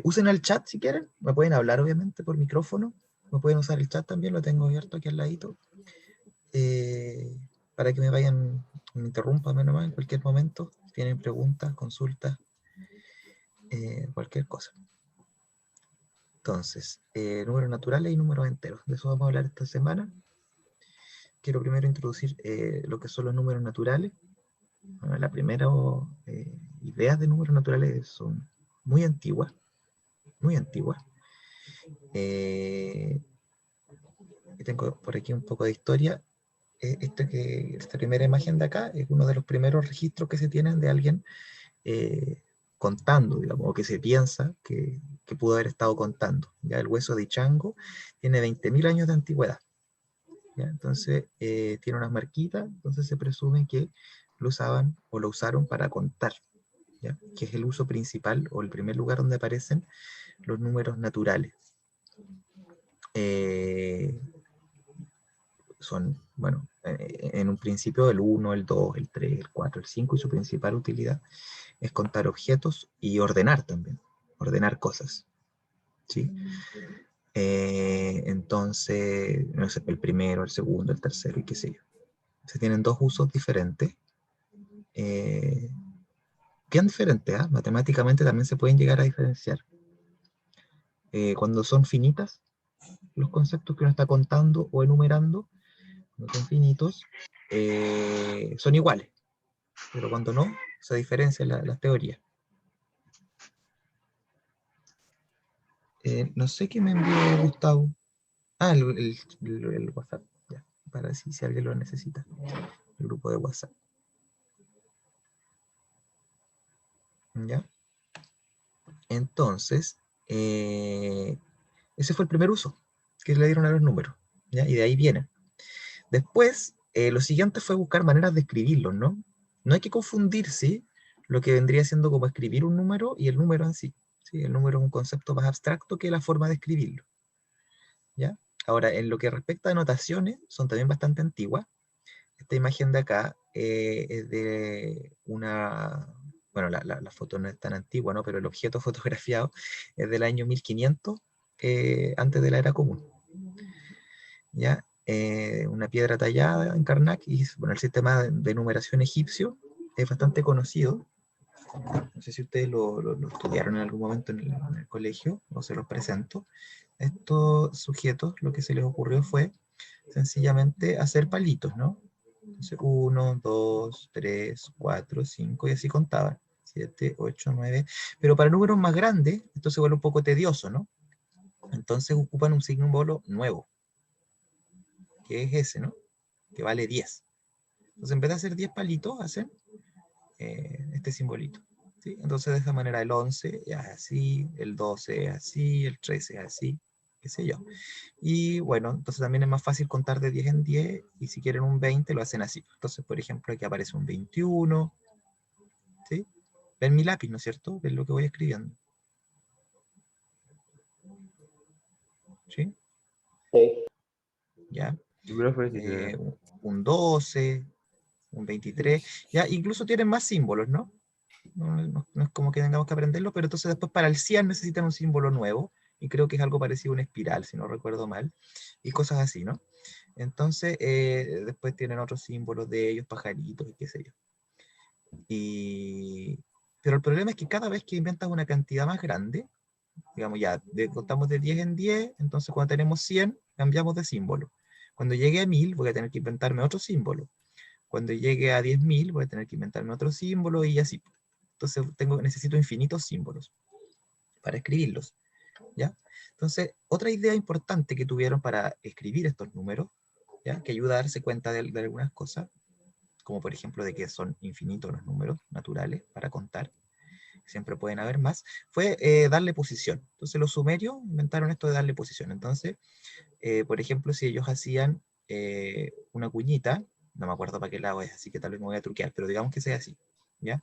Usen el chat si quieren, me pueden hablar obviamente por micrófono, me pueden usar el chat también, lo tengo abierto aquí al ladito, eh, para que me interrumpan nomás en cualquier momento, si tienen preguntas, consultas, cualquier cosa. Entonces, números naturales y números enteros, de eso vamos a hablar esta semana. Quiero primero introducir lo que son los números naturales. Bueno, la primera idea de números naturales son muy antiguas, muy antiguas. Tengo por aquí un poco de historia. Esta primera imagen de acá es uno de los primeros registros que se tienen de alguien contando, digamos, o que se piensa que pudo haber estado contando. Ya el hueso de Chango tiene 20.000 años de antigüedad. ¿Ya? Entonces tiene unas marquitas, entonces se presume que lo usaban o lo usaron para contar, ¿ya? Que es el uso principal o el primer lugar donde aparecen los números naturales. Son, bueno, en un principio el 1, el 2, el 3, el 4, el 5, y su principal utilidad es contar objetos y ordenar también, ordenar cosas, ¿sí? Entonces, no sé, el primero, el segundo, el tercero y qué sé yo. Se tienen dos usos diferentes, bien diferentes, ¿eh? Matemáticamente también se pueden llegar a diferenciar. Cuando son finitas, los conceptos que uno está contando o enumerando, cuando son finitos, son iguales, pero cuando no, se diferencian las teorías. No sé qué me envió Gustavo. Ah, el WhatsApp, ya, para si alguien lo necesita, el grupo de WhatsApp. ¿Ya? Entonces, ese fue el primer uso que le dieron a los números, ¿ya? Y de ahí vienen. Después, lo siguiente fue buscar maneras de escribirlos, ¿no? No hay que confundirse lo que vendría siendo como escribir un número y el número en sí. ¿Sí? El número es un concepto más abstracto que la forma de escribirlo, ¿ya? Ahora, en lo que respecta a notaciones, son también bastante antiguas. Esta imagen de acá es de una... Bueno, la foto no es tan antigua, ¿no? Pero el objeto fotografiado es del año 1500, antes de la era común. ¿Ya? Una piedra tallada en Karnak, y bueno, el sistema de numeración egipcio es bastante conocido. No sé si ustedes lo estudiaron en algún momento en el colegio, o se los presento. Estos sujetos, lo que se les ocurrió fue sencillamente hacer palitos, ¿no? Entonces, 1, 2, 3, 4, 5, y así contaban. 7, 8, 9. Pero para números más grandes, esto se vuelve un poco tedioso, ¿no? Entonces ocupan un símbolo nuevo, que es ese, ¿no? Que vale 10. Entonces, en vez de hacer 10 palitos, hacen este simbolito, ¿sí? Entonces, de esa manera, el 11 es así, el 12 es así, el 13 es así, qué sé yo. Y bueno, entonces también es más fácil contar de 10 en 10, y si quieren un 20 lo hacen así. Entonces, por ejemplo, aquí aparece un 21, ¿sí? Ven mi lápiz, ¿no es cierto? Ven lo que voy escribiendo, ¿sí? Sí. ¿Ya? Sí, profe, sí se ve. Un 12, un 23, ya, incluso tienen más símbolos, ¿no? No es como que tengamos que aprenderlo, pero entonces después para el 100 necesitan un símbolo nuevo, y creo que es algo parecido a una espiral, si no recuerdo mal, y cosas así, ¿no? Entonces, después tienen otros símbolos de ellos, pajaritos y qué sé yo. Pero el problema es que cada vez que inventas una cantidad más grande, digamos ya, contamos de 10 en 10, entonces cuando tenemos 100, cambiamos de símbolo. Cuando llegue a 1000, voy a tener que inventarme otro símbolo. Cuando llegue a 10.000, voy a tener que inventarme otro símbolo y así. Entonces necesito infinitos símbolos para escribirlos, ¿ya? Entonces, otra idea importante que tuvieron para escribir estos números, ¿ya? Que ayuda a darse cuenta de algunas cosas, como por ejemplo de que son infinitos los números naturales para contar, siempre pueden haber más, fue darle posición. Entonces los sumerios inventaron esto de darle posición. Entonces, por ejemplo, si ellos hacían una cuñita, no me acuerdo para qué lado es, así que tal vez me voy a truquear, pero digamos que sea así, ¿ya?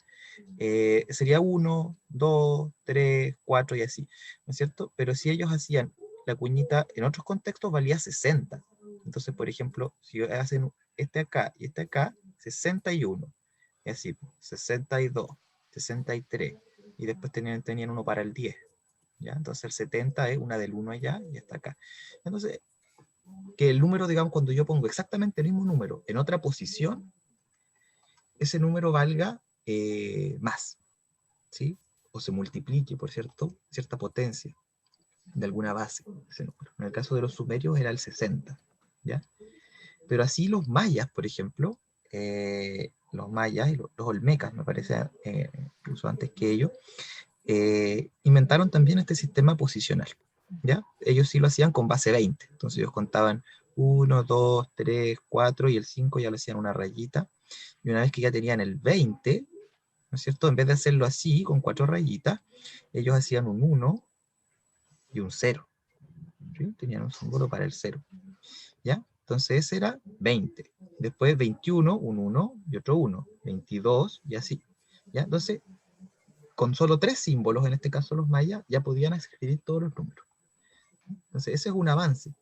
Sería 1, 2, 3, 4 y así, ¿no es cierto? Pero si ellos hacían la cuñita en otros contextos, valía 60. Entonces, por ejemplo, si hacen este acá, 61, y así, 62, 63, y después tenían uno para el 10, ¿ya? Entonces el 70 es una del 1 allá y está acá. Entonces, que el número, digamos, cuando yo pongo exactamente el mismo número en otra posición, ese número valga más, ¿sí? O se multiplique por cierta potencia de alguna base, ese número. En el caso de los sumerios era el 60, ¿ya? Pero así los mayas, por ejemplo, los mayas y los olmecas, me parece, incluso antes que ellos, inventaron también este sistema posicional, ¿ya? Ellos sí lo hacían con base 20, entonces ellos contaban 1, 2, 3, 4 y el 5 ya le hacían una rayita, y una vez que ya tenían el 20, ¿no es cierto? En vez de hacerlo así, con 4 rayitas, ellos hacían un 1 y un 0, ¿sí? Tenían un símbolo para el 0, ¿ya? Entonces ese era 20. Después 21, un 1 y otro 1. 22 y así, ¿ya? Entonces, con solo 3 símbolos, en este caso los mayas, ya podían escribir todos los números. Entonces ese es un avance.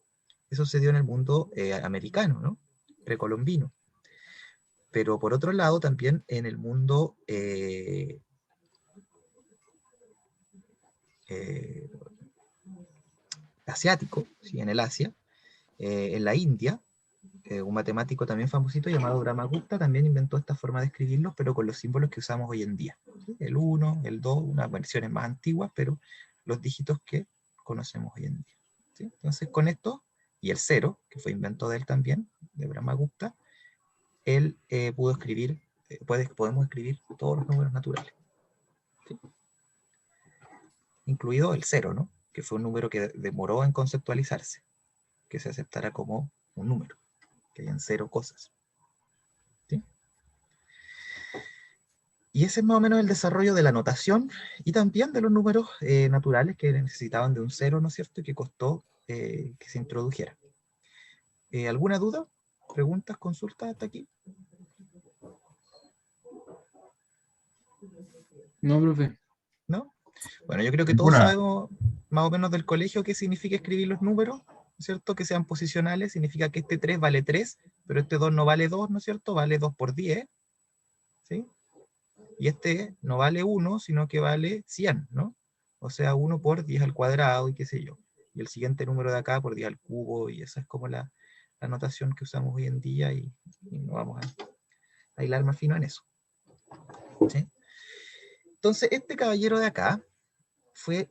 Eso se dio en el mundo americano, ¿no? Precolombino. Pero por otro lado, también en el mundo asiático, ¿sí? En el Asia, en la India, un matemático también famosito llamado Brahmagupta también inventó esta forma de escribirlos, pero con los símbolos que usamos hoy en día. ¿Sí? El 1, el 2, unas versiones más antiguas, pero los dígitos que conocemos hoy en día. ¿Sí? Entonces, con esto, y el 0, que fue invento de él también, de Brahmagupta, él pudo escribir, podemos escribir todos los números naturales. ¿Sí? Incluido el 0, ¿no? Que fue un número que demoró en conceptualizarse, que se aceptara como un número, que hayan 0 cosas. ¿Sí? Y ese es más o menos el desarrollo de la notación y también de los números naturales que necesitaban de un 0, ¿no es cierto? Y que costó que se introdujera. ¿Alguna duda? ¿Preguntas, consultas hasta aquí? No, profe. ¿No? Bueno, yo creo que todos Ninguna. sabemos más o menos del colegio qué significa escribir los números, ¿no es cierto? Que sean posicionales, significa que este 3 vale 3, pero este 2 no vale 2, ¿no es cierto? Vale 2 por 10, ¿sí? Y este no vale 1, sino que vale 100, ¿no? O sea, 1 por 10 al cuadrado y qué sé yo. Y el siguiente número de acá por 10 al cubo, y esa es como la notación que usamos hoy en día, y no vamos a hilar más fino en eso. ¿Sí? Entonces, este caballero de acá fue,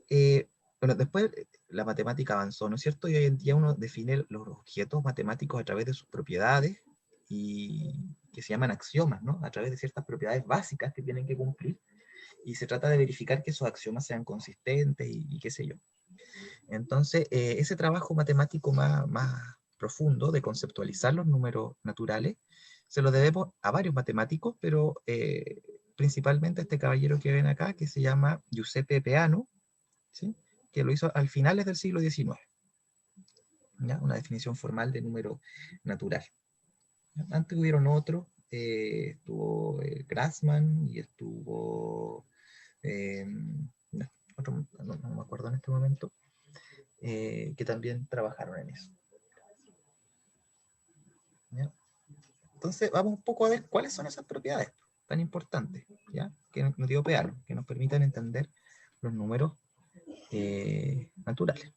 bueno, después la matemática avanzó, ¿no es cierto? Y hoy en día uno define los objetos matemáticos a través de sus propiedades, y que se llaman axiomas, ¿no? A través de ciertas propiedades básicas que tienen que cumplir, y se trata de verificar que esos axiomas sean consistentes y qué sé yo. Entonces, ese trabajo matemático más profundo de conceptualizar los números naturales se lo debemos a varios matemáticos, pero principalmente a este caballero que ven acá, que se llama Giuseppe Peano, ¿sí? Que lo hizo al finales del siglo XIX. ¿Ya? Una definición formal de número natural. ¿Ya? Antes hubieron otros, estuvo Grassmann y estuvo otro, no me acuerdo en este momento, que también trabajaron en eso. ¿Ya? Entonces vamos un poco a ver cuáles son esas propiedades tan importantes, ¿ya? Que nos dio Peano, que nos permitan entender los números naturales.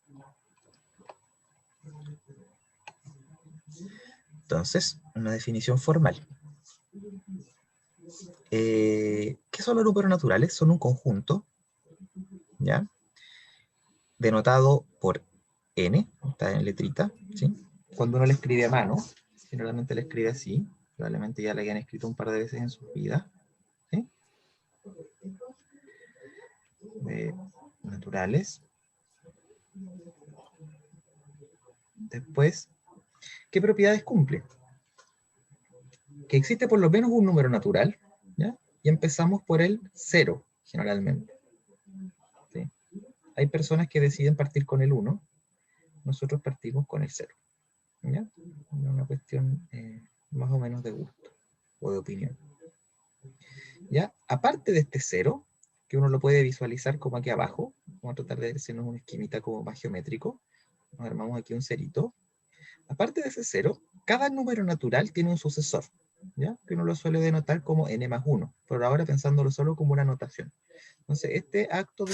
Entonces, una definición formal. ¿Qué son los números naturales? Son un conjunto, ¿ya? Denotado por n, está en letrita, ¿sí? Cuando uno le escribe a mano, generalmente le escribe así, probablemente ya le hayan escrito un par de veces en sus vidas, ¿sí? Naturales. Después, ¿qué propiedades cumple? Que existe por lo menos un número natural, ¿ya? Y empezamos por el 0, generalmente. ¿Sí? Hay personas que deciden partir con el 1, nosotros partimos con el 0. ¿Ya? Una cuestión más o menos de gusto o de opinión. ¿Ya? Aparte de este 0, que uno lo puede visualizar como aquí abajo, vamos a tratar de hacernos una esquemita como más geométrico, nos armamos aquí un cerito. Aparte de ese 0, cada número natural tiene un sucesor, ¿ya? Que uno lo suele denotar como n más 1, por ahora pensándolo solo como una notación. Entonces, este acto de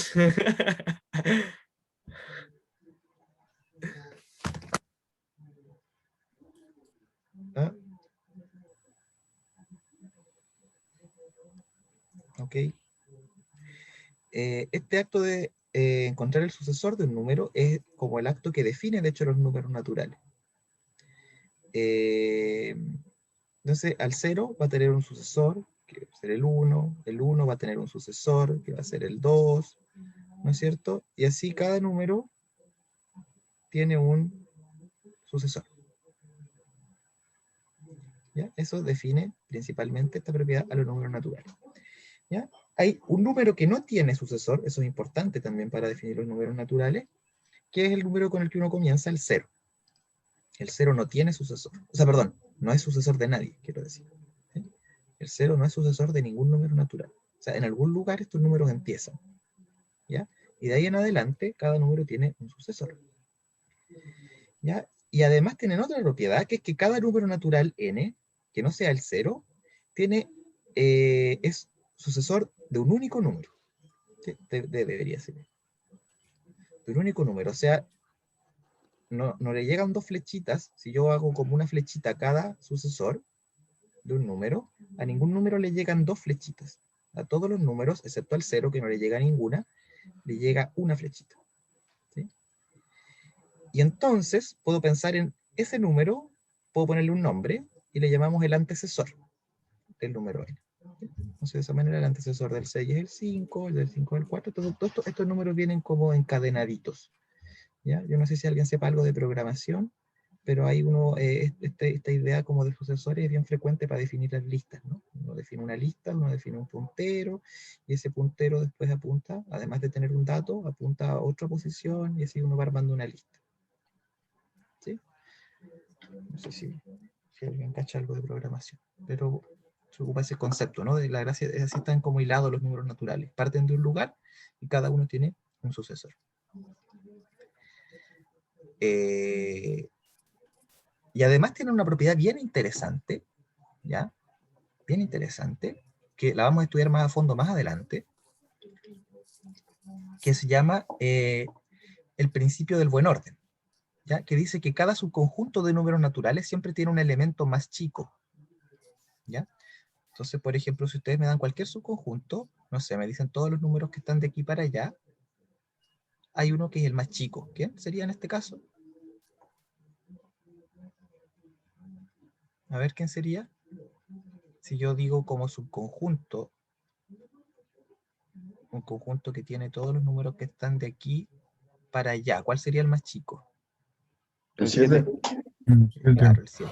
¿ok? Este acto de encontrar el sucesor de un número es como el acto que define, de hecho, los números naturales. Entonces, al 0 va a tener un sucesor, que va a ser el 1 va a tener un sucesor, que va a ser el 2, ¿no es cierto? Y así cada número tiene un sucesor. ¿Ya? Eso define principalmente esta propiedad a los números naturales. ¿Ya? Hay un número que no tiene sucesor, eso es importante también para definir los números naturales, que es el número con el que uno comienza, el 0. El 0 no tiene sucesor. O sea, perdón, no es sucesor de nadie, quiero decir. ¿Sí? El 0 no es sucesor de ningún número natural. O sea, en algún lugar estos números empiezan. ¿Ya? Y de ahí en adelante, cada número tiene un sucesor. ¿Ya? Y además tienen otra propiedad, que es que cada número natural n, que no sea el 0, es sucesor de un único número. ¿Sí? Debería ser. De un único número. O sea, no le llegan dos flechitas. Si yo hago como una flechita a cada sucesor de un número, a ningún número le llegan dos flechitas. A todos los números, excepto al 0, que no le llega ninguna, le llega una flechita. ¿Sí? Y entonces puedo pensar en ese número, puedo ponerle un nombre y le llamamos el antecesor del número n. Entonces, de esa manera, el antecesor del 6 es el 5, el del 5 es el 4. Todos estos números vienen como encadenaditos. ¿Ya? Yo no sé si alguien sepa algo de programación, pero hay esta idea como de sucesores es bien frecuente para definir las listas, ¿no? Uno define una lista, uno define un puntero, y ese puntero después apunta, además de tener un dato, apunta a otra posición, y así uno va armando una lista. ¿Sí? No sé si alguien cacha algo de programación, pero se ocupa ese concepto, ¿no? De la gracia, es así están como hilados los números naturales. Parten de un lugar y cada uno tiene un sucesor. Y además tiene una propiedad bien interesante, ¿ya? Bien interesante, que la vamos a estudiar más a fondo más adelante, que se llama el principio del buen orden, ¿ya? Que dice que cada subconjunto de números naturales siempre tiene un elemento más chico, ¿ya? Entonces, por ejemplo, si ustedes me dan cualquier subconjunto, no sé, me dicen todos los números que están de aquí para allá, hay uno que es el más chico. ¿Quién sería en este caso? A ver, ¿quién sería? Si yo digo como subconjunto, un conjunto que tiene todos los números que están de aquí para allá, ¿cuál sería el más chico? El 7. Claro, el 7.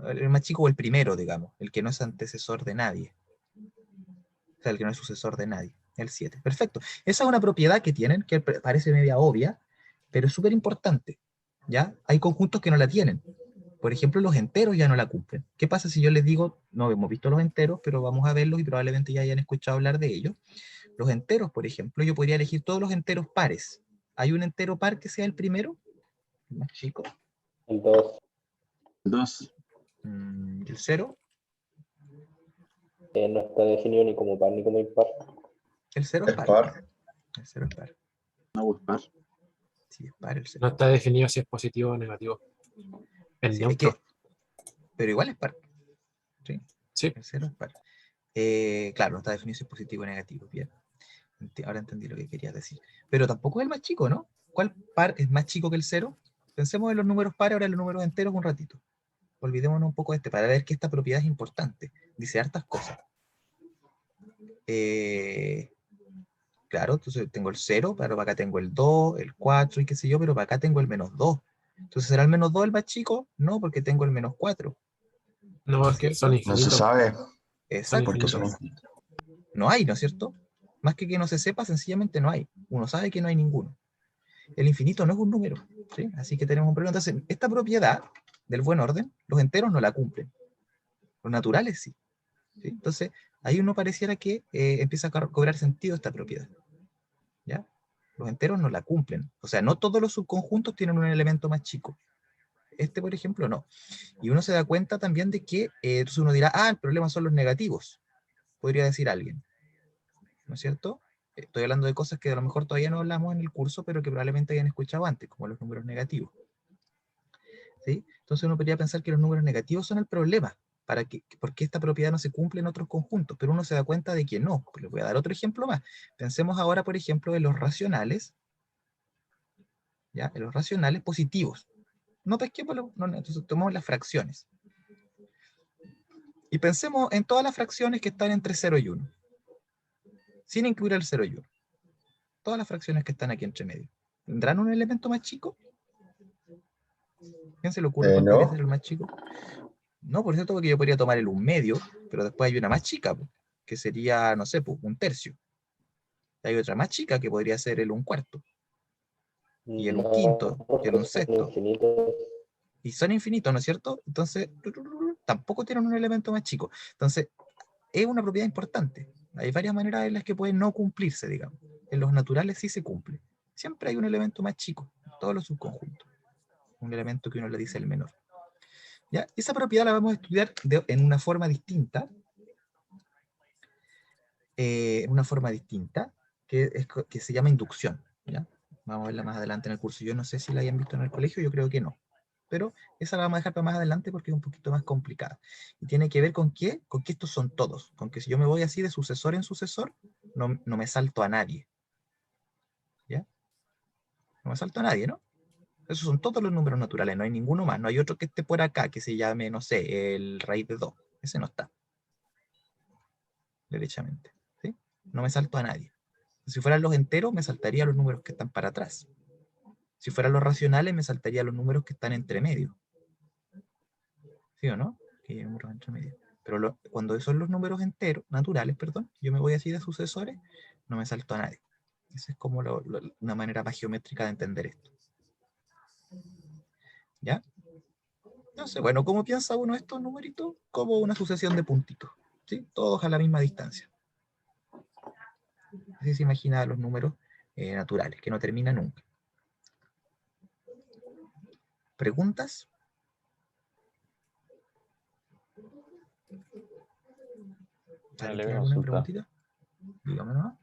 El más chico o el primero, digamos, el que no es antecesor de nadie. O sea, el que no es sucesor de nadie. El 7. Perfecto. Esa es una propiedad que tienen, que parece media obvia, pero es súper importante. ¿Ya? Hay conjuntos que no la tienen. Por ejemplo, los enteros ya no la cumplen. ¿Qué pasa si yo les digo, no hemos visto los enteros, pero vamos a verlos y probablemente ya hayan escuchado hablar de ellos? Los enteros, por ejemplo, yo podría elegir todos los enteros pares. ¿Hay un entero par que sea el primero? El más chico. El 2. El 2. ¿Y el 0? No está definido ni como par ni como impar. El 0 es Es par par. igual. El 0 es par. No, es par. Sí, es par el No 0. está definido si es positivo o negativo. Es Sí, neutro. pero igual es par. ¿Sí? Sí. El 0 es par. Claro, no está definido si es positivo o negativo. Bien. Ahora entendí lo que querías decir. Pero tampoco es el más chico, ¿no? ¿Cuál par es más chico que el 0? Pensemos en los números pares, ahora en los números enteros un ratito. Olvidémonos un poco de para ver que esta propiedad es importante. Dice hartas cosas. Claro, entonces tengo el 0, pero para acá tengo el 2, el 4 y qué sé yo, pero para acá tengo el menos 2. Entonces, ¿será el menos 2 el más chico? No, porque tengo el menos 4. No, ¿No es porque son cierto? No se infinitos. sabe Exacto. porque infinitos. son infinitos. No hay, ¿no es cierto? Más que no se sepa, sencillamente no hay. Uno sabe que no hay ninguno. El infinito no es un número, ¿sí? Así que tenemos un problema. Entonces, esta propiedad del buen orden, los enteros no la cumplen. Los naturales sí. ¿Sí? Entonces, ahí uno pareciera que empieza a cobrar sentido esta propiedad. ¿Ya? Los enteros no la cumplen. O sea, no todos los subconjuntos tienen un elemento más chico. Este, por ejemplo, no. Y uno se da cuenta también de que, entonces uno dirá, el problema son los negativos, podría decir alguien. ¿No es cierto? Estoy hablando de cosas que a lo mejor todavía no hablamos en el curso, pero que probablemente hayan escuchado antes, como los números negativos. ¿Sí? Entonces uno podría pensar que los números negativos son el problema. porque esta propiedad no se cumple en otros conjuntos, pero uno se da cuenta de que no. Les voy a dar otro ejemplo más. Pensemos ahora, por ejemplo, en los racionales, ¿ya? En los racionales positivos. No pesquémoslo, no, entonces tomamos las fracciones. Y pensemos en todas las fracciones que están entre 0 y 1, sin incluir el 0 y 1. Todas las fracciones que están aquí entre medio. ¿Tendrán un elemento más chico? ¿Quién se le ocurre cuál podría ser el más chico? No, por cierto, porque yo podría tomar el 1/2, pero después hay una más chica, que sería, no sé, 1/3. Hay otra más chica que podría ser el 1/4. Y el 1/5, y el porque son 1/6. infinitos. Y son infinitos, ¿no es cierto? Entonces, tampoco tienen un elemento más chico. Entonces, es una propiedad importante. Hay varias maneras en las que pueden no cumplirse, digamos. En los naturales sí se cumple. Siempre hay un elemento más chico, en todos los subconjuntos. Un elemento que uno le dice el menor. ¿Ya? Esa propiedad la vamos a estudiar en una forma distinta. Que se llama inducción. ¿Ya? Vamos a verla más adelante en el curso. Yo no sé si la hayan visto en el colegio, yo creo que no. Pero esa la vamos a dejar para más adelante porque es un poquito más complicada. Y tiene que ver con qué estos son todos. Con que si yo me voy así de sucesor en sucesor, no me salto a nadie. ¿Ya? No me salto a nadie, ¿no? Esos son todos los números naturales, no hay ninguno más. No hay otro que esté por acá que se llame, no sé, el raíz de 2. Ese no está. Derechamente. ¿Sí? No me salto a nadie. Si fueran los enteros, me saltaría los números que están para atrás. Si fueran los racionales, me saltaría los números que están entre medio. ¿Sí o no? Que hay números entre medio. Pero cuando son los números enteros, naturales, perdón, yo me voy así de sucesores, no me salto a nadie. Esa es como una manera más geométrica de entender esto. ¿Ya? Entonces, bueno, ¿cómo piensa uno estos numeritos? Como una sucesión de puntitos, ¿sí? Todos a la misma distancia. Así se imagina los números naturales, que no terminan nunca. ¿Preguntas? ¿Alguien tiene alguna preguntita? Dígame nomás.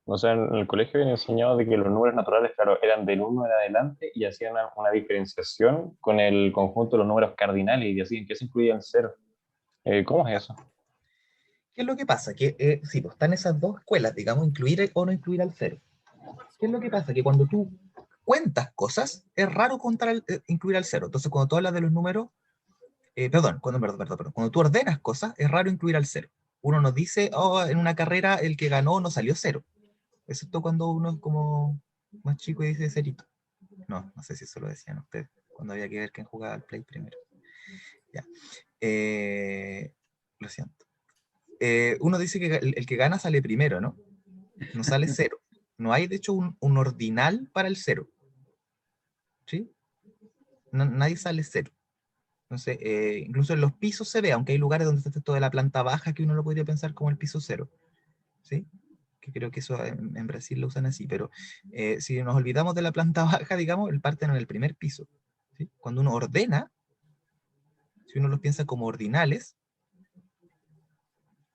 O sea, en el colegio habían enseñado de que los números naturales, claro, eran del 1 en adelante y hacían una diferenciación con el conjunto de los números cardinales y así, ¿en qué se incluía el 0? ¿Cómo es eso? ¿Qué es lo que pasa? Que sí, pues están esas dos escuelas, digamos, incluir o no incluir al 0. ¿Qué es lo que pasa? Que cuando tú cuentas cosas, es raro incluir al 0. Entonces, cuando tú hablas de los números, cuando tú ordenas cosas, es raro incluir al 0. Uno nos dice, oh, en una carrera el que ganó no salió 0. Excepto cuando uno es como más chico y dice cerito. No sé si eso lo decían ustedes, cuando había que ver quién jugaba al play primero. Ya. Lo siento. Uno dice que el que gana sale primero, ¿no? No sale 0. No hay, de hecho, un ordinal para el 0. ¿Sí? Nadie sale 0. Entonces, incluso en los pisos se ve, aunque hay lugares donde está esto de la planta baja que uno lo podría pensar como el piso 0. ¿Sí? Que creo que eso en Brasil lo usan así, pero si nos olvidamos de la planta baja, digamos, el parten en el primer piso. ¿Sí? Cuando uno ordena, si uno los piensa como ordinales,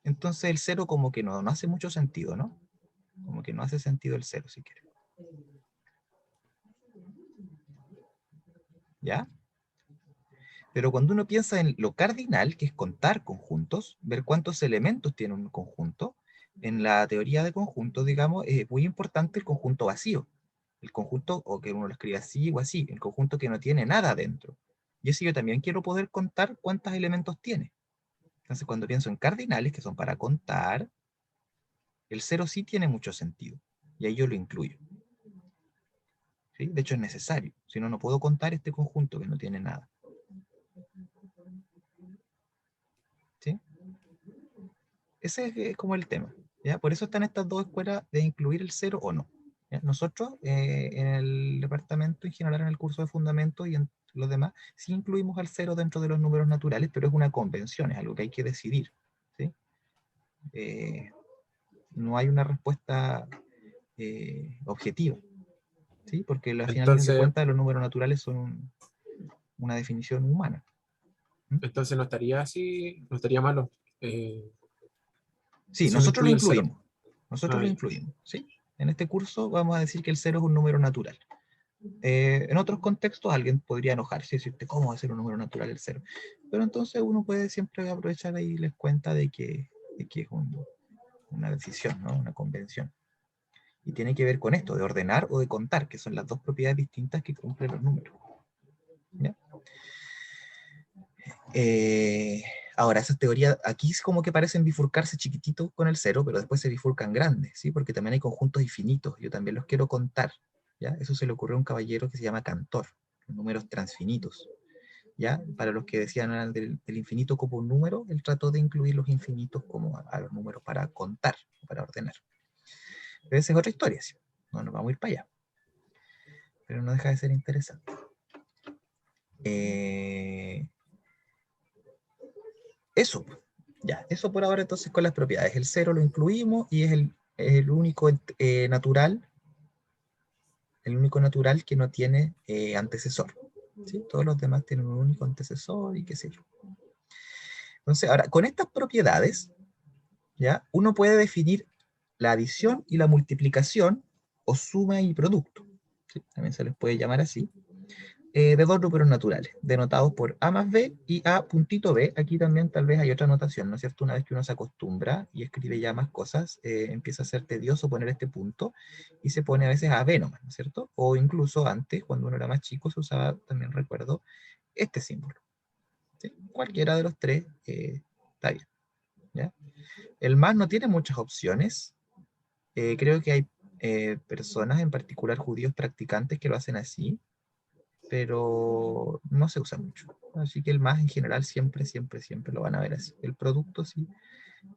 entonces el 0 como que no hace mucho sentido, ¿no? Como que no hace sentido el 0, si quiere. ¿Ya? Pero cuando uno piensa en lo cardinal, que es contar conjuntos, ver cuántos elementos tiene un conjunto, en la teoría de conjuntos, digamos, es muy importante el conjunto vacío. El conjunto, o que uno lo escribe así o así, el conjunto que no tiene nada dentro. Y eso yo también quiero poder contar cuántos elementos tiene. Entonces, cuando pienso en cardinales, que son para contar, el 0 sí tiene mucho sentido. Y ahí yo lo incluyo. ¿Sí? De hecho, es necesario. Si no, no puedo contar este conjunto que no tiene nada. ¿Sí? Ese es como el tema. ¿Ya? Por eso están estas dos escuelas de incluir el 0 o no. ¿Ya? Nosotros, en el departamento, en general en el curso de fundamentos y en los demás, sí incluimos al 0 dentro de los números naturales, pero es una convención, es algo que hay que decidir. ¿Sí? No hay una respuesta objetiva. ¿Sí? Porque al final de Entonces, cuentas los números naturales son una definición humana. entonces no estaría así, no estaría malo. Sí, Si uno nosotros lo incluye el 0. incluimos. Nosotros lo incluimos. ¿Sí? En este curso vamos a decir que el 0 es un número natural. En otros contextos alguien podría enojarse y decirte, ¿cómo va a ser un número natural el 0? Pero entonces uno puede siempre aprovechar y les cuenta de que es una decisión, ¿no? Una convención. Y tiene que ver con esto, de ordenar o de contar, que son las dos propiedades distintas que cumplen los números. ¿Ya? Ahora, esas teorías aquí es como que parecen bifurcarse chiquititos con el 0, pero después se bifurcan grandes, ¿sí? Porque también hay conjuntos infinitos, yo también los quiero contar, ¿ya? Eso se le ocurrió a un caballero que se llama Cantor, los números transfinitos, ¿ya? Para los que decían del infinito como un número, él trató de incluir los infinitos como a los números para contar, para ordenar. Pero esa es otra historia, ¿sí? No nos vamos a ir para allá. Pero no deja de ser interesante. Eso, ya, eso por ahora entonces con las propiedades. El 0 lo incluimos y es el único natural, el único natural que no tiene antecesor. ¿Sí? Todos los demás tienen un único antecesor y qué sé yo. Entonces, ahora, con estas propiedades, ¿ya? Uno puede definir la adición y la multiplicación, o suma y producto. ¿Sí? También se les puede llamar así. De dos números naturales, denotados por A más B y A puntito B. Aquí también tal vez hay otra notación, ¿no es cierto? Una vez que uno se acostumbra y escribe ya más cosas, empieza a ser tedioso poner este punto y se pone a veces A B nomás, ¿no es cierto? O incluso antes, cuando uno era más chico, se usaba, también recuerdo, este símbolo. ¿Sí? Cualquiera de los tres está bien. ¿Ya? El más no tiene muchas opciones. Creo que hay personas, en particular judíos practicantes, que lo hacen así, pero no se usa mucho. Así que el más en general siempre, siempre, siempre lo van a ver así. El producto sí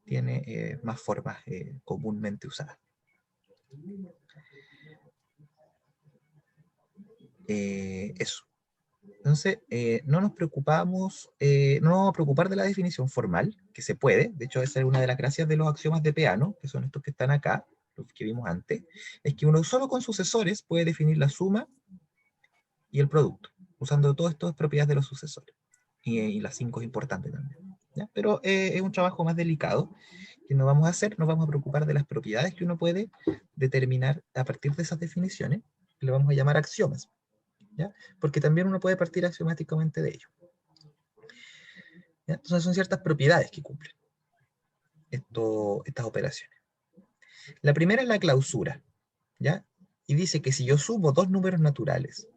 tiene más formas comúnmente usadas. Eso. Entonces, no nos preocupamos, no nos vamos a preocupar de la definición formal, que se puede. De hecho, esa es una de las gracias de los axiomas de Peano, que son estos que están acá, los que vimos antes, es que uno solo con sucesores puede definir la suma y el producto, usando todas estas propiedades de los sucesores. Y las 5 es importante también. ¿Ya? Pero es un trabajo más delicado que no vamos a hacer, nos vamos a preocupar de las propiedades que uno puede determinar a partir de esas definiciones, que le vamos a llamar axiomas, ¿ya? Porque también uno puede partir axiomáticamente de ello. ¿Ya? Entonces son ciertas propiedades que cumplen estas operaciones. La primera es la clausura, ¿ya? Y dice que si yo sumo dos números naturales,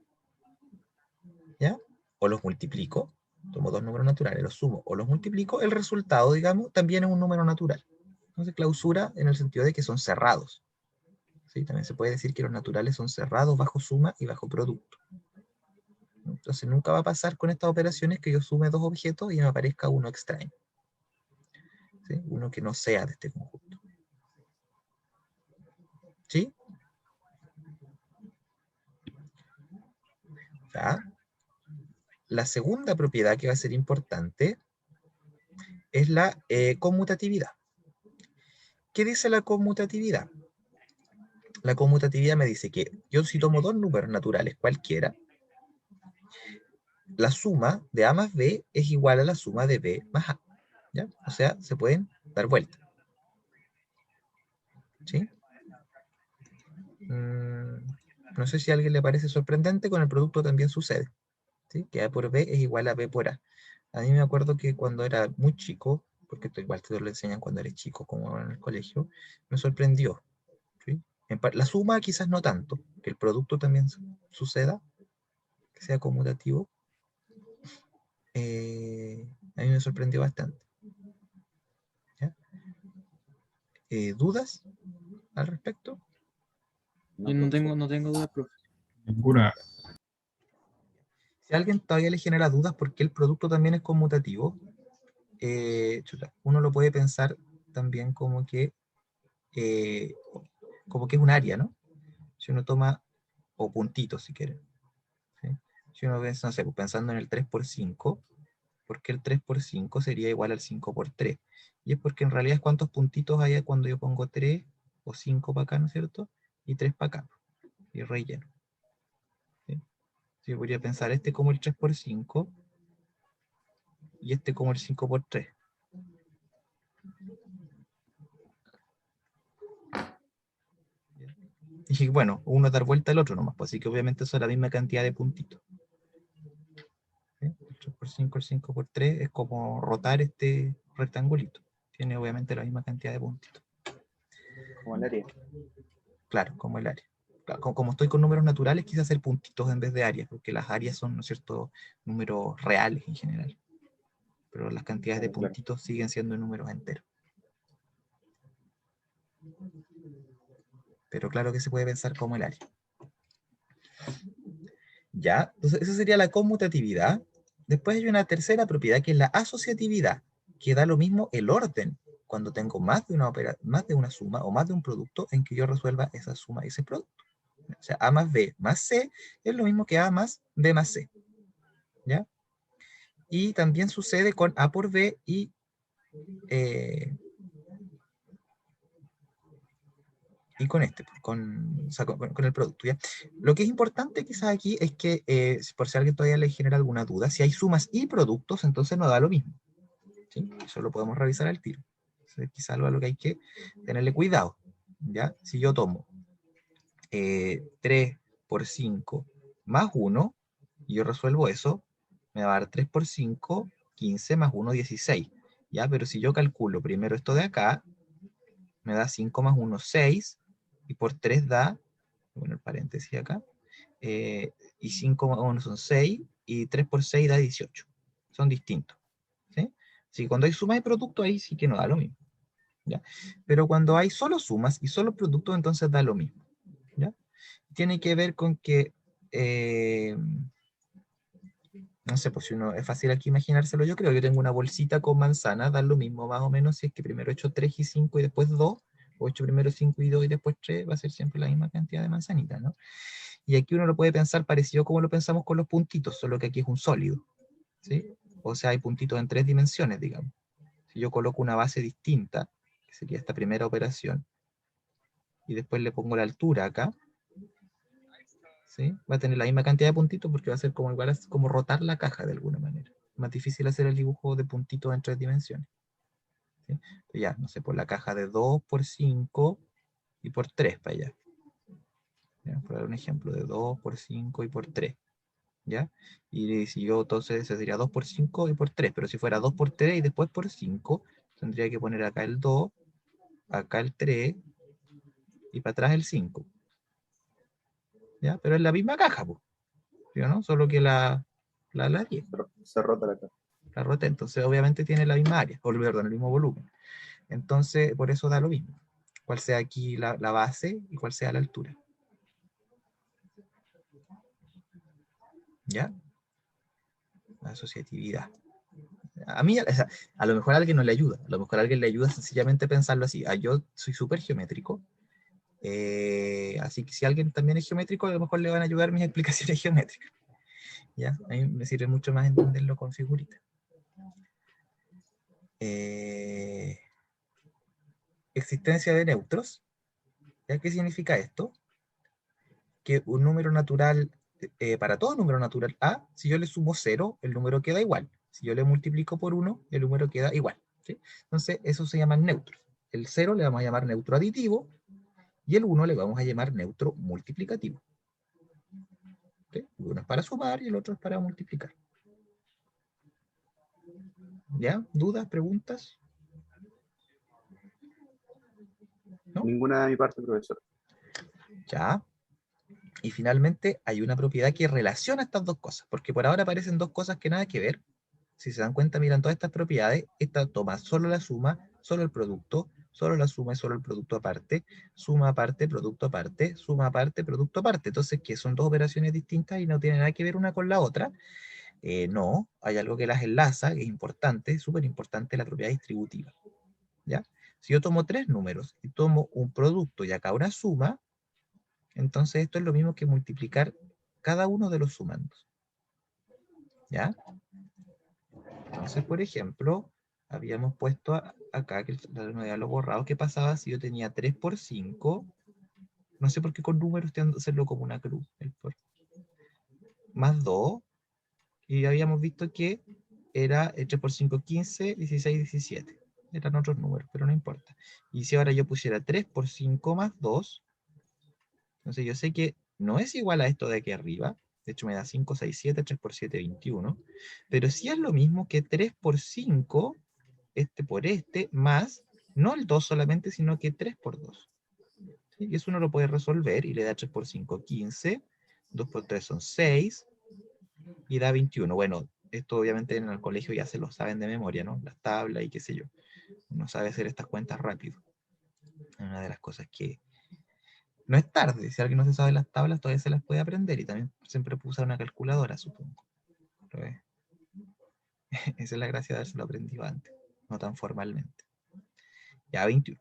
¿ya? O los multiplico, tomo dos números naturales, los sumo o los multiplico, el resultado, digamos, también es un número natural. Entonces, clausura en el sentido de que son cerrados. ¿Sí? También se puede decir que los naturales son cerrados bajo suma y bajo producto. Entonces, nunca va a pasar con estas operaciones que yo sume dos objetos y me aparezca uno extraño. ¿Sí? Uno que no sea de este conjunto. ¿Sí? ¿Ya? La segunda propiedad que va a ser importante es la conmutatividad. ¿Qué dice la conmutatividad? La conmutatividad me dice que yo si tomo dos números naturales cualquiera, la suma de A más B es igual a la suma de B más A. ¿Ya? O sea, se pueden dar vuelta. ¿Sí? No sé si a alguien le parece sorprendente, con el producto también sucede. ¿Sí? Que A por B es igual a B por A. A mí me acuerdo que cuando era muy chico, porque esto igual te lo enseñan cuando eres chico, como en el colegio, me sorprendió. ¿Sí? La suma quizás no tanto, que el producto también suceda, que sea conmutativo, a mí me sorprendió bastante. ¿Ya? ¿Dudas al respecto? Yo no tengo dudas, profe. Ninguna. Si a alguien todavía le genera dudas porque el producto también es conmutativo, uno lo puede pensar también eh, como que es un área, ¿no? Si uno toma, o puntitos si quiere. ¿Sí? Si uno ve, no sé, pues pensando en el 3 por 5, porque el 3 por 5 sería igual al 5 por 3. Y es porque en realidad es cuántos puntitos hay cuando yo pongo 3 o 5 para acá, ¿no es cierto? Y 3 para acá, y relleno. ¿Sí? Yo podría pensar este como el 3 por 5 y este como el 5 por 3. Dije, bueno, uno es dar vuelta al otro nomás, pues, así que obviamente eso es la misma cantidad de puntitos. ¿Sí? El 3 por 5, el 5 por 3 es como rotar este rectangulito. Tiene obviamente la misma cantidad de puntitos. Como el área. Claro, como el área. Claro, como estoy con números naturales, quise hacer puntitos en vez de áreas, porque las áreas son, ¿no es cierto?, números reales en general. Pero las cantidades de Claro. puntitos siguen siendo números enteros. Pero claro que se puede pensar como el área. Ya, entonces esa sería la conmutatividad. Después hay una tercera propiedad que es la asociatividad, que da lo mismo el orden cuando tengo más de una suma o más de un producto en que yo resuelva esa suma y ese producto. O sea, A más B más C es lo mismo que A más B más C. ¿Ya? Y también sucede con A por B y con este, o sea, con el producto. ¿Ya? Lo que es importante quizás aquí es que, por si a alguien todavía le genera alguna duda, si hay sumas y productos, entonces no da lo mismo. ¿Sí? Eso lo podemos revisar al tiro. Quizás algo a lo que hay que tenerle cuidado. ¿Ya? Si yo tomo 3 por 5 más 1, y yo resuelvo eso, me va a dar 3 por 5, 15 más 1, 16. ¿Ya? Pero si yo calculo primero esto de acá, me da 5 más 1, 6, y por 3 da, bueno, el paréntesis acá, y 5 más 1 son 6, y 3 por 6 da 18. Son distintos. ¿Sí? Así que cuando hay suma y producto, ahí sí que no da lo mismo. ¿Ya? Pero cuando hay solo sumas y solo productos, entonces da lo mismo. ¿Ya? Tiene que ver con que, no sé, pues si uno, es fácil aquí imaginárselo, yo creo, yo tengo una bolsita con manzanas, da lo mismo más o menos si es que primero he hecho 3 y 5 y después 2, o he hecho primero 5 y 2 y después 3, va a ser siempre la misma cantidad de manzanitas, ¿no? Y aquí uno lo puede pensar parecido como lo pensamos con los puntitos, solo que aquí es un sólido, ¿sí? O sea, hay puntitos en 3 dimensiones, digamos. Si yo coloco una base distinta, que sería esta primera operación, y después le pongo la altura acá, ¿sí? Va a tener la misma cantidad de puntitos porque va a ser como igual como rotar la caja de alguna manera. Más difícil hacer el dibujo de puntitos en 3 dimensiones. ¿Sí? Ya, no sé, por la caja de 2 por 5 y por 3 para allá. ¿Ya? Por dar un ejemplo de 2 por 5 y por 3. ¿Ya? Y si yo entonces sería 2 por 5 y por 3, pero si fuera 2 por 3 y después por 5, tendría que poner acá el 2, acá el 3 y para atrás el 5. ¿Ya? Pero es la misma caja, pues, ¿no? Solo que la 10. Se rota la caja. La roté, entonces obviamente tiene la misma área, o perdón, el mismo volumen. Entonces, por eso da lo mismo. Cuál sea aquí la base y cuál sea la altura. ¿Ya? La asociatividad. A mí, o sea, a lo mejor a alguien no le ayuda. A lo mejor a alguien le ayuda sencillamente pensarlo así. Yo soy súper geométrico. Así que si alguien también es geométrico, a lo mejor le van a ayudar mis explicaciones geométricas. ¿Ya? A mí me sirve mucho más entenderlo con figuritas. Existencia de neutros. ¿Ya? ¿Qué significa esto? Que un número natural, para todo número natural A, si yo le sumo 0, el número queda igual. Si yo le multiplico por 1, el número queda igual. ¿Sí? Entonces, eso se llaman neutros. El 0 le vamos a llamar neutro aditivo y el 1 le vamos a llamar neutro multiplicativo. ¿Sí? Uno es para sumar y el otro es para multiplicar. ¿Ya? ¿Dudas? ¿Preguntas? ¿No? Ninguna de mi parte, profesor. Ya. Y finalmente hay una propiedad que relaciona estas dos cosas, porque por ahora aparecen dos cosas que nada que ver. Si se dan cuenta, miran todas estas propiedades, esta toma solo la suma, solo el producto, solo la suma y solo el producto aparte, suma aparte, producto aparte, suma aparte, producto aparte. Entonces, ¿qué son dos operaciones distintas y no tienen nada que ver una con la otra? No, hay algo que las enlaza, que es importante, súper importante, la propiedad distributiva. ¿Ya? Si yo tomo tres números y tomo un producto y acá una suma, entonces esto es lo mismo que multiplicar cada uno de los sumandos. ¿Ya? Entonces, por ejemplo, habíamos puesto acá, que no había lo borrado, ¿qué pasaba si yo tenía 3 por 5? No sé por qué con números tengo que hacerlo como una cruz. Más 2, y habíamos visto que era 3 por 5, 15, 16, 17. Eran otros números, pero no importa. Y si ahora yo pusiera 3 por 5 más 2, Entonces yo sé que no es igual a esto de aquí arriba. De hecho me da 5, 6, 7, 3 por 7, 21. Pero sí es lo mismo que 3 por 5, este por este, más, no el 2 solamente, sino que 3 por 2. ¿Sí? Y eso uno lo puede resolver y le da 3 por 5, 15. 2 por 3 son 6. Y da 21. Bueno, esto obviamente en el colegio ya se lo saben de memoria, ¿no? Las tablas y qué sé yo. Uno sabe hacer estas cuentas rápido. Es una de las cosas que no es tarde. Si alguien no se sabe las tablas, todavía se las puede aprender. Y también siempre puede usar una calculadora, supongo. Pero, esa es la gracia de habérselo aprendido antes, no tan formalmente. Ya 21.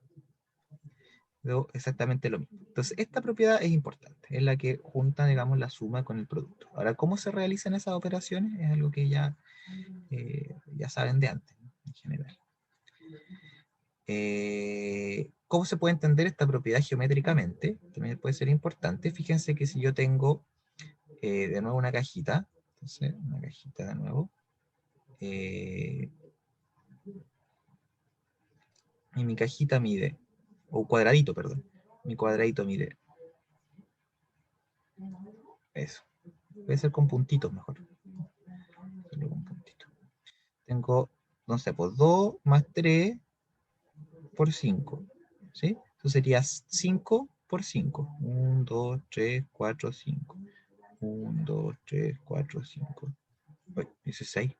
Luego exactamente lo mismo. Entonces, esta propiedad es importante. Es la que junta, digamos, la suma con el producto. Ahora, ¿cómo se realizan esas operaciones? Es algo que ya saben de antes, ¿no? En general. ¿Cómo se puede entender esta propiedad geométricamente? También puede ser importante. Fíjense que si yo tengo de nuevo una cajita, entonces una cajita de nuevo, y mi cajita mide, o cuadradito, perdón, mi cuadradito mide eso. Puede ser con puntitos mejor. Con puntitos. Tengo, no sé, pues 2 más 3 por 5, ¿sí? Eso sería 5 por 5. 1, 2, 3, 4, 5. 1, 2, 3, 4, 5. Dice 6.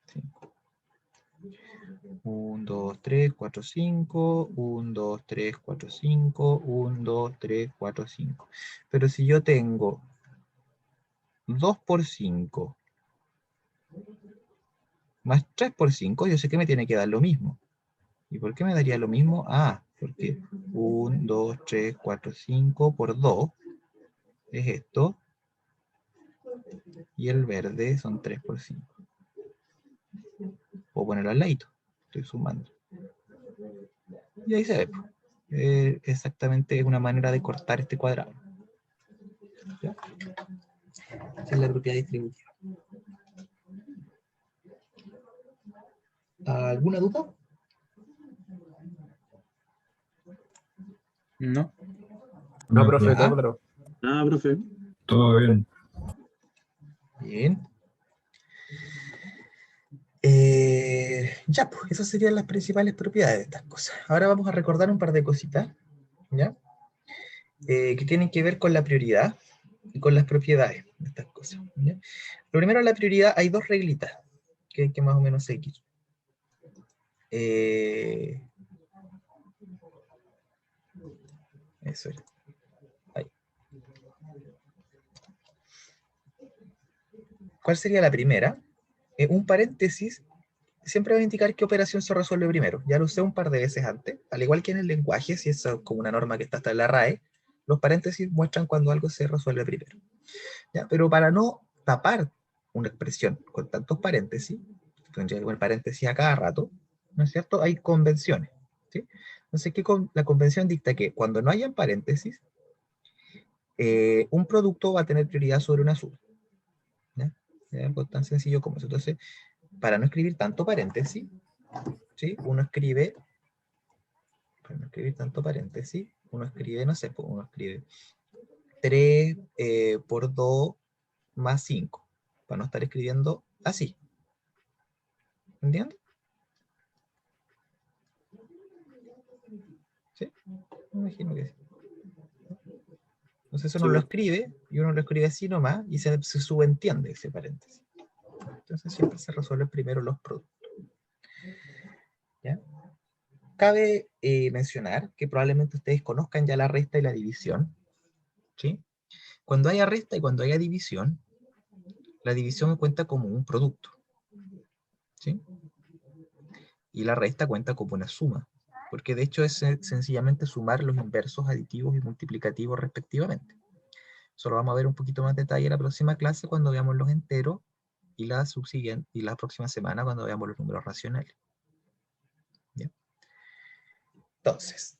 5. 1, 2, 3, 4, 5. 1, 2, 3, 4, 5. 1, 2, 3, 4, 5. Pero si yo tengo 2 por 5 más 3 por 5, yo sé que me tiene que dar lo mismo. ¿Y por qué me daría lo mismo? Ah, porque 1, 2, 3, 4, 5 por 2 es esto. Y el verde son 3 por 5. Puedo ponerlo al ladito. Estoy sumando. Y ahí se ve. Exactamente es una manera de cortar este cuadrado. ¿Ya? Esa es la propiedad distributiva. ¿Alguna duda? No. No, profe, Ya. todo claro. Ah, profe. Todo bien. Bien. Ya, pues esas serían las principales propiedades de estas cosas. Ahora vamos a recordar un par de cositas, ¿ya? Que tienen que ver con la prioridad y con las propiedades de estas cosas, ¿ya? Lo primero, la prioridad, hay dos reglitas que hay que más o menos seguir. Eso es. Ahí. ¿Cuál sería la primera? Un paréntesis siempre va a indicar qué operación se resuelve primero. Ya lo usé un par de veces antes, al igual que en el lenguaje, si es como una norma que está hasta en la RAE, los paréntesis muestran cuando algo se resuelve primero. ¿Ya? Pero para no tapar una expresión con tantos paréntesis, tendría que poner paréntesis a cada rato, ¿no es cierto? Hay convenciones, ¿sí? Entonces, la convención dicta que cuando no hayan paréntesis, un producto va a tener prioridad sobre una suma. ¿Ya? Es algo tan sencillo como eso. Entonces, para no escribir tanto paréntesis, ¿sí? Uno escribe, para no escribir tanto paréntesis, uno escribe, no sé, uno escribe 3 por 2 más 5, para no estar escribiendo así. ¿Entiendes? ¿Sí? Me imagino que sí. Entonces uno lo escribe, y uno lo escribe así nomás, y se subentiende ese paréntesis. Entonces siempre se resuelven primero los productos. ¿Ya? Cabe mencionar que probablemente ustedes conozcan ya la resta y la división, ¿sí? Cuando haya resta y cuando haya división, la división cuenta como un producto, ¿sí? Y la resta cuenta como una suma, porque de hecho es sencillamente sumar los inversos, aditivos y multiplicativos respectivamente. Eso lo vamos a ver un poquito más detalle en la próxima clase cuando veamos los enteros y la subsiguiente y la próxima semana cuando veamos los números racionales. ¿Ya? Entonces,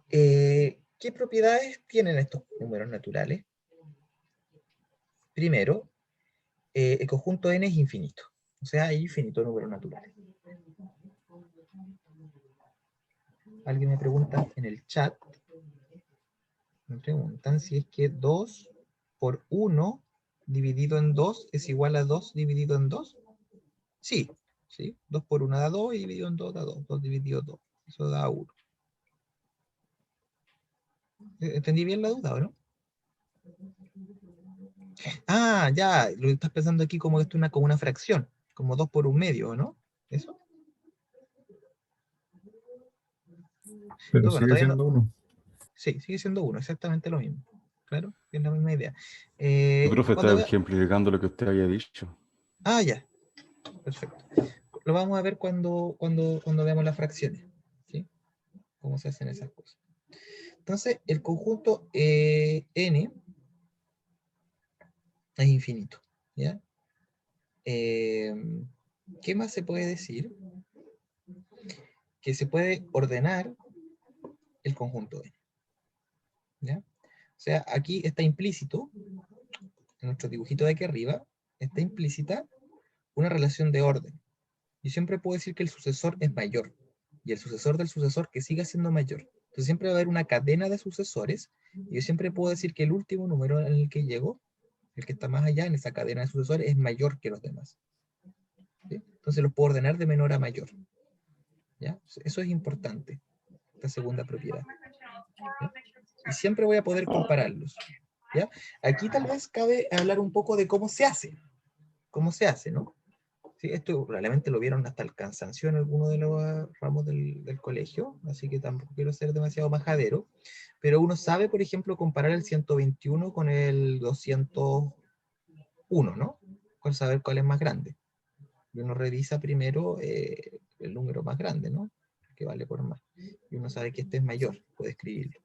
¿qué propiedades tienen estos números naturales? Primero, el conjunto n es infinito, o sea, hay infinitos números naturales. Alguien me pregunta en el chat Me preguntan si es que 2 por 1 dividido en 2 es igual a 2 dividido en 2. Sí, ¿sí? 2 por 1 da 2 y dividido en 2 da 2. 2 dividido 2. Eso da 1. ¿Entendí bien la duda o no? Ah, ya, lo estás pensando aquí como esto como una fracción, como 2 por 1 medio, ¿no? ¿Eso? Pero Entonces, bueno, sigue todavía no. siendo 1. Sí, sigue siendo 1, exactamente lo mismo. Claro, es la misma idea. El profe está Cuando vea... ejemplificando lo que usted había dicho. Ah, ya, perfecto. Lo vamos a ver cuando veamos las fracciones, ¿sí? Cómo se hacen esas cosas. Entonces, el conjunto n es infinito, ¿ya? ¿Qué más se puede decir? Que se puede ordenar el conjunto n, ¿ya? O sea, aquí está implícito, en nuestro dibujito de aquí arriba, está implícita una relación de orden. Yo siempre puedo decir que el sucesor es mayor, y el sucesor del sucesor que siga siendo mayor. Entonces siempre va a haber una cadena de sucesores, y yo siempre puedo decir que el último número en el que llego, el que está más allá en esa cadena de sucesores, es mayor que los demás. ¿Sí? Entonces los puedo ordenar de menor a mayor. ¿Ya? Eso es importante, esta segunda propiedad. ¿Ya? Y siempre voy a poder compararlos. ¿Ya? Aquí tal vez cabe hablar un poco de cómo se hace. ¿Cómo se hace, no? Sí, esto probablemente lo vieron hasta el cansancio en alguno de los ramos del colegio, así que tampoco quiero ser demasiado majadero, pero uno sabe, por ejemplo, comparar el 121 con el 201, ¿no? Con saber cuál es más grande. Y uno revisa primero el número más grande, ¿no? Que vale por más. Y uno sabe que este es mayor, puede escribirlo.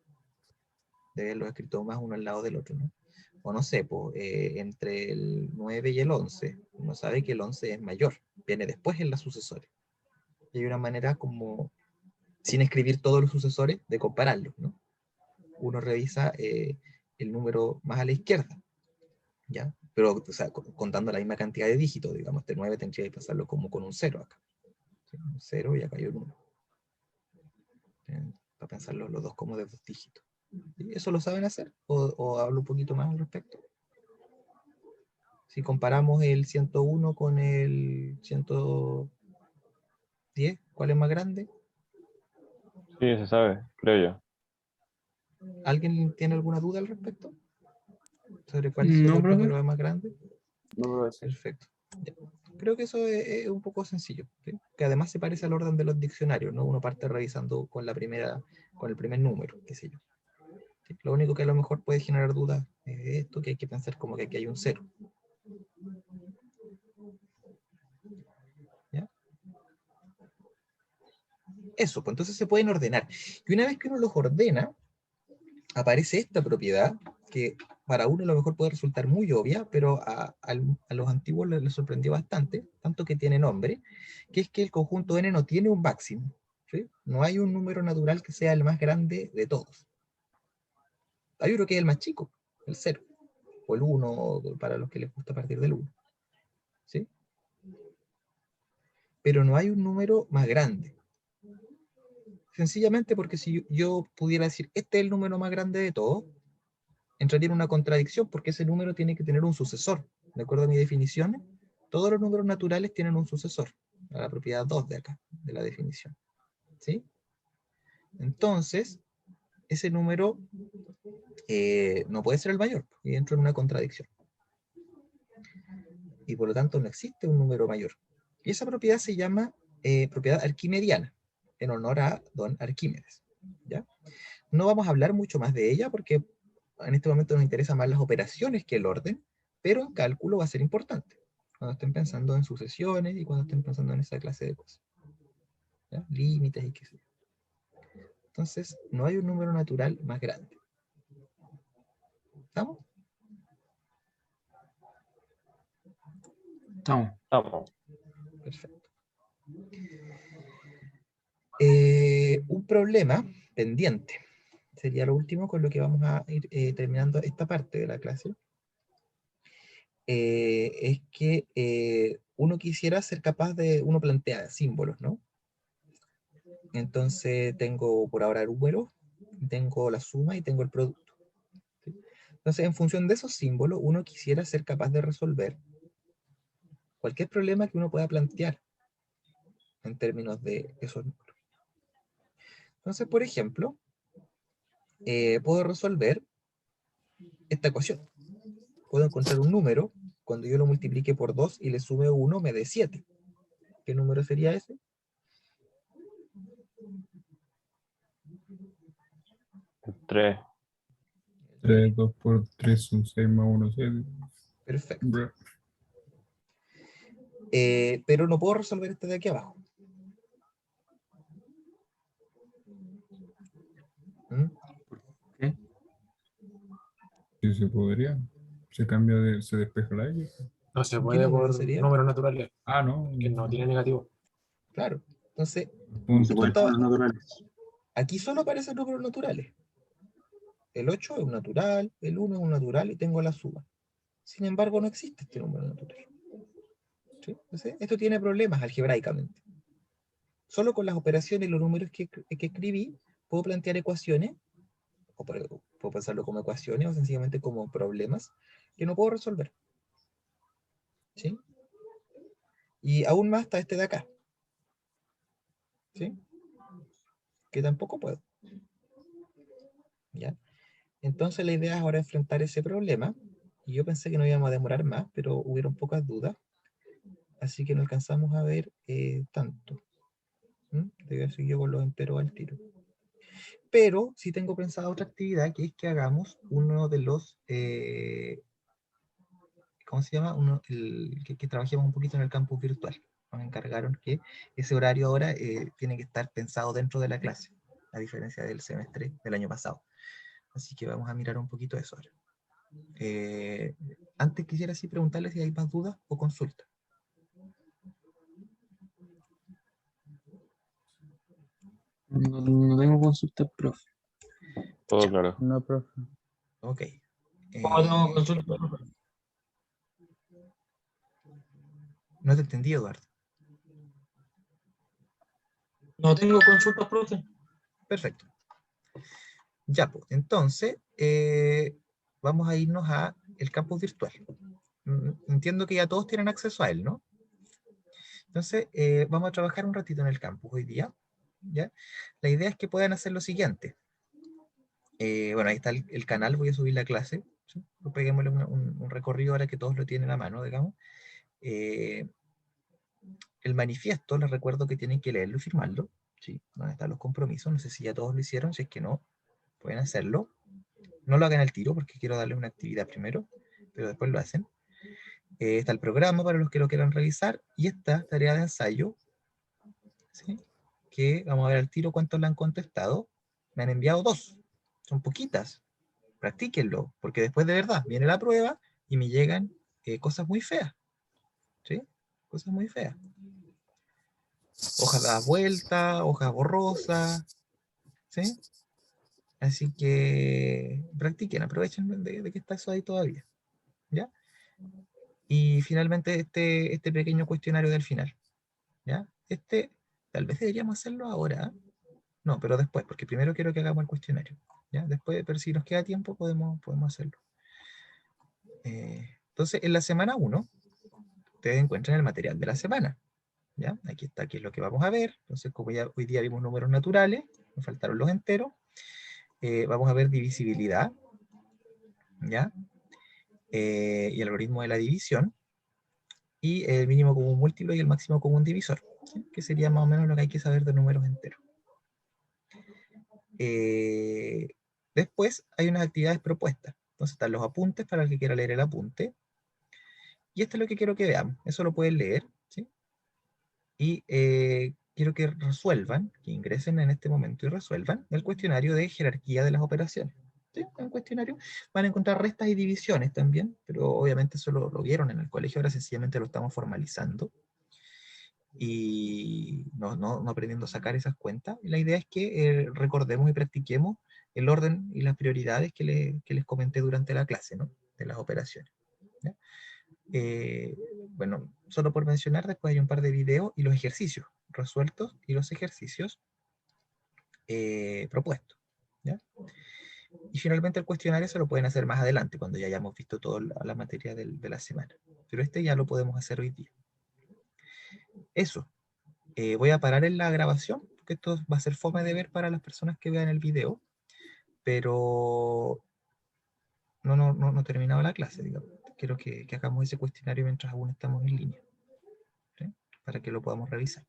Debe haberlo escrito más uno al lado del otro, ¿no? O no sé, pues, entre el 9 y el 11, uno sabe que el 11 es mayor, viene después en las sucesores. Y hay una manera como, sin escribir todos los sucesores, de compararlos, ¿no? Uno revisa el número más a la izquierda, ¿ya? Pero, o sea, contando la misma cantidad de dígitos, digamos, este 9 tendría que pasarlo como con un 0 acá. ¿Sí? Un 0 y acá hay un 1. Para pensar los dos como de 2 dígitos. ¿Y eso lo saben hacer? ¿O hablo un poquito más al respecto? Si comparamos el 101 con el 110, ¿cuál es más grande? Sí, se sabe, creo yo. ¿Alguien tiene alguna duda al respecto? ¿Sobre cuál No, número profe. es más grande? No, profesor. Perfecto. Ya. Creo que eso es un poco sencillo, ¿sí? Que además se parece al orden de los diccionarios, ¿no? Uno parte revisando con el primer número, qué sé yo. ¿Sí? Lo único que a lo mejor puede generar dudas es esto, que hay que pensar como que aquí hay un 0. ¿Ya? Eso, pues entonces se pueden ordenar. Y una vez que uno los ordena, aparece esta propiedad que para uno a lo mejor puede resultar muy obvia, pero a los antiguos les sorprendió bastante, tanto que tiene nombre, que es que el conjunto n no tiene un máximo. ¿Sí? No hay un número natural que sea el más grande de todos. Hay uno que es el más chico, el 0, o el 1, para los que les gusta partir del 1. ¿Sí? Pero no hay un número más grande. Sencillamente porque si yo pudiera decir, este es el número más grande de todos, entraría en una contradicción porque ese número tiene que tener un sucesor. De acuerdo a mis definiciones, todos los números naturales tienen un sucesor, a la propiedad 2 de acá, de la definición. ¿Sí? Entonces, ese número no puede ser el mayor, y entra en una contradicción. Y por lo tanto no existe un número mayor. Y esa propiedad se llama propiedad arquimediana, en honor a don Arquímedes. ¿Ya? No vamos a hablar mucho más de ella porque en este momento nos interesan más las operaciones que el orden, pero en cálculo va a ser importante cuando estén pensando en sucesiones y cuando estén pensando en esa clase de cosas. ¿Ya? Límites y qué sé yo. Entonces, no hay un número natural más grande. ¿Estamos? Estamos. Vamos. Perfecto. Un problema pendiente. Sería lo último con lo que vamos a ir terminando esta parte de la clase. Es que uno quisiera ser capaz de, uno plantea símbolos, ¿no? Entonces tengo por ahora números, tengo la suma y tengo el producto. Entonces, en función de esos símbolos, uno quisiera ser capaz de resolver cualquier problema que uno pueda plantear en términos de esos números. Entonces, por ejemplo, puedo resolver esta ecuación. Puedo encontrar un número, cuando yo lo multiplique por 2 y le sume 1, me dé 7. ¿Qué número sería ese? 3. 3, 2 por 3 son 6 más 1, 7. Perfecto. Pero no puedo resolver este de aquí abajo. ¿Mm? ¿Qué? Sí, se podría. Se despeja la X. No se ¿Qué puede número por sería? números naturales, Ah, no. que no tiene negativo. Claro. Entonces, No se Punto. pueden números naturales. aquí solo aparecen números naturales. El 8 es un natural, el 1 es un natural y tengo la suma. Sin embargo, no existe este número natural. ¿Sí? Entonces, esto tiene problemas algebraicamente. Solo con las operaciones y los números que escribí, puedo plantear ecuaciones, o puedo pensarlo como ecuaciones o sencillamente como problemas, que no puedo resolver. ¿Sí? Y aún más está este de acá. ¿Sí? Que tampoco puedo. ¿Ya? Entonces la idea es ahora enfrentar ese problema, y yo pensé que no íbamos a demorar más, pero hubieron pocas dudas, así que no alcanzamos a ver tanto. Debe seguir yo con los enteros al tiro. Pero sí tengo pensada otra actividad, que es que hagamos uno de los, ¿cómo se llama? Que trabajemos un poquito en el campus virtual. Nos encargaron que ese horario ahora tiene que estar pensado dentro de la clase, a diferencia del semestre del año pasado. Así que vamos a mirar un poquito eso ahora. Antes quisiera así preguntarles si hay más dudas o consultas. No tengo consulta, profe. Todo Ya. claro. No, profe. Ok. No, consulta, profe. No te entendí, Eduardo. No tengo consulta, profe. Perfecto. Ya, pues, entonces, vamos a irnos a el campus virtual. Entiendo que ya todos tienen acceso a él, ¿no? Entonces, vamos a trabajar un ratito en el campus hoy día, ¿ya? La idea es que puedan hacer lo siguiente. Bueno, ahí está el canal, voy a subir la clase, ¿sí? Peguémosle un recorrido ahora que todos lo tienen a mano, digamos. El manifiesto, les recuerdo que tienen que leerlo y firmarlo, ¿sí? Donde están los compromisos, no sé si ya todos lo hicieron, si es que no, pueden hacerlo. No lo hagan al tiro porque quiero darles una actividad primero, pero después lo hacen. Está el programa para los que lo quieran revisar, y esta tarea de ensayo, ¿sí? Que vamos a ver al tiro cuántos la han contestado. Me han enviado 2, son poquitas, practíquenlo, porque después de verdad viene la prueba y me llegan cosas muy feas, ¿sí? Cosas muy feas. Hojas dadas vueltas, hojas borrosas, ¿sí? Así que practiquen, aprovechen de que está eso ahí todavía, ¿ya? Y finalmente este pequeño cuestionario del final, ¿ya? Tal vez deberíamos hacerlo ahora, ¿eh? No, pero después, porque primero quiero que hagamos el cuestionario, ¿ya? Después, pero si nos queda tiempo podemos hacerlo. Entonces, en la semana 1, ustedes encuentran el material de la semana, ¿ya? Aquí está, aquí es lo que vamos a ver. Entonces, como ya hoy día vimos números naturales, nos faltaron los enteros, vamos a ver divisibilidad, ¿ya? Y el algoritmo de la división, y el mínimo común múltiplo y el máximo común divisor, ¿sí? Que sería más o menos lo que hay que saber de números enteros. Después hay unas actividades propuestas. Entonces están los apuntes para el que quiera leer el apunte. Y esto es lo que quiero que veamos. Eso lo pueden leer, ¿sí? Y quiero que resuelvan, que ingresen en este momento y resuelvan el cuestionario de jerarquía de las operaciones. ¿Sí? En el cuestionario van a encontrar restas y divisiones también, pero obviamente eso lo vieron en el colegio, ahora sencillamente lo estamos formalizando. Y no aprendiendo a sacar esas cuentas. Y la idea es que recordemos y practiquemos el orden y las prioridades que les comenté durante la clase, ¿no? De las operaciones, ¿ya? Bueno, solo por mencionar, después hay un par de videos y los ejercicios resueltos y los ejercicios propuestos, ¿ya? Y finalmente el cuestionario se lo pueden hacer más adelante, cuando ya hayamos visto toda la materia de la semana. Pero este ya lo podemos hacer hoy día. Eso. Voy a parar en la grabación, porque esto va a ser fome de ver para las personas que vean el video. Pero no he terminado la clase, digamos. Quiero que hagamos ese cuestionario mientras aún estamos en línea, ¿sí? Para que lo podamos revisar.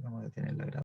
Vamos a detener la grabación.